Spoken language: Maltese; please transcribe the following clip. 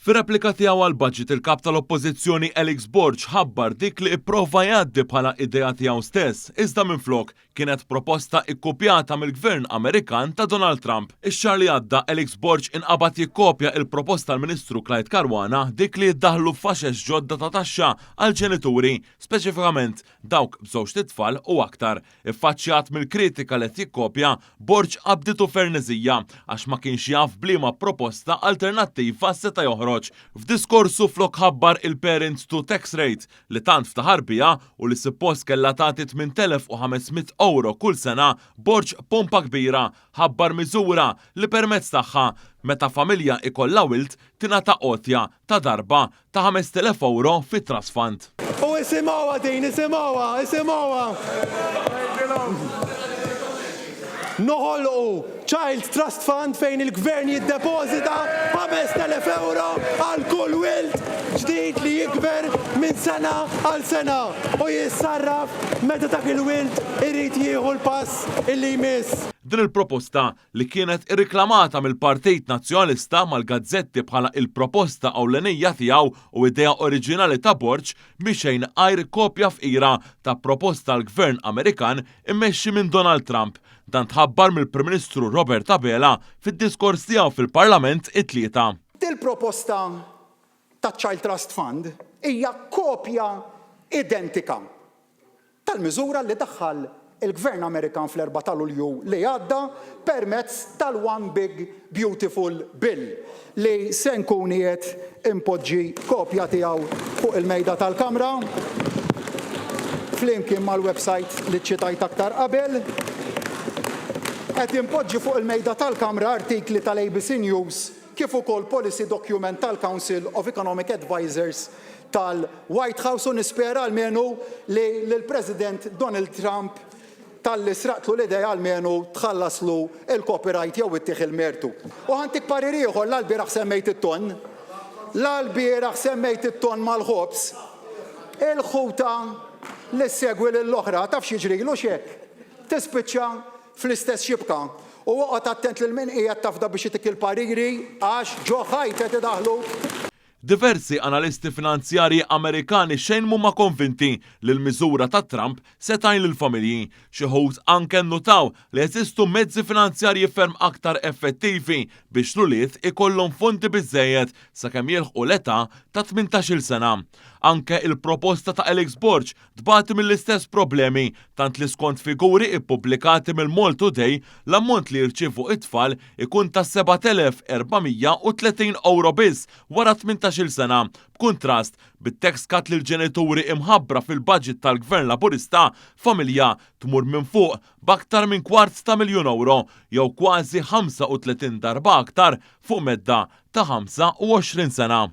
Fir-replika tiegħu għall-budget il-kap tal-Oppożizzjoni Alex Borg ħabbar dik li ipprova jgħaddi bħala idea tiegħu stess, iżda minflok kienet proposta ikkupjata mill-Gvern Amerikan ta' Donald Trump. Ix-xahar li għadda Alex Borg inqabad jikkopja il-proposta tal-Ministru Clyde Caruana dik li jiddaħħlu f'għaxex ġodda ta' taxxa għal ġenituri, speċifikament dawk b'żewġ titfal u aktar. Iffaċċjat mill-kritika li qed jikkopja, Borg qabditu ferniżija għax ma kienx jaf bliema proposta alternattiva seta' joħroġ. F'diskorsu flok ħabbar il-Parents to Tax Rate li tant ftaħar biha u li suppost kellha tagħti €8,500 kull sena, Borg pompa kbira ħabbar miżura li permezz tagħha meta familja ikollha wild tingħata qotja ta' darba ta' €5,000 fit-Trust Fund. U isimgħuha din, isimgħuha. Noħolqu Child Trust Fund fejn il-Gvern jiddepożita €5,000 għal kull wild ġdid li jikber minn sena għal sena u jissarraf meta dak il-wild irid jieħu l-pass illi jmiss. Din il-proposta li kienet irriklamata mill-Partit Nazzjonalista mal-gazzetti bħala il-proposta ewlenija tiegħu u idea oriġinali ta' Borg mixejn għajr kopja f'ira ta' proposta l-Gvern Amerikan immexxi minn Donald Trump. Dan tħabbar mill-Prim Ministru Robert Abela fid-diskors tiegħu fil-Parlament it-tlieta. Il-proposta ta' Child Trust Fund hija kopja identika tal-miżura li daħħal il-Gvern Amerikan fl-4 ta' Lulju li għadda permezz tal-One Big Beautiful Bill li se nkun qiegħed impoġġi kopja tiegħu fuq il-mejda tal-Kamra flimkien mal-website li ċitajt aktar qabel. Qed impoġġi fuq il-mejda tal-Kamra artikli tal-ABC News kif ukoll policy document tal-Council of Economic Advisors tal-White House u nispera almenu li l-President Donald Trump tal-li sraqtlu l-idea għalmenu tħallaslu il-copyright jew ittieħ il-mertu. U ħantik parir ieħor l-għalbieraħ semmejt it-ton. L-għalbieraħ semmejt it-ton mal-ħobs. Il-ħuta li segwi l-oħra taf xiġrilu xek. Tispiċċa fl-istess xibka. U waqgħod attent lil min qiegħed tafda biex itik il-pariri għax ġo ħajt qed idaħlu. Diversi analisti finanzjarji Amerikani xejn huma konvinti li l-miżura ta' Trump se tgħin lill-familji. Xi ħud anke nnutaw li jeżistu mezzi finanzjarji ferm aktar effettivi biex l-ulied ikollhom fondi biżżejjed sakemm jilħqu l-età ta' 18-il sena. Anke il-proposta ta' Alex Borg tbagħti mill-istess problemi tant li skont figuri ippubblikati mill-Mall Today l-ammont li jirċievu it-tfal ikun ta' €7,430 biss wara 18-il sena. B'kuntrast, bit-tax cut li l-ġenituri imħabbra fil-budget tal-Gvern Laburista, familja tmur minn fuq b'aktar minn €250,000 jew kważi 35 darba aktar fuq medda ta' 25 sena.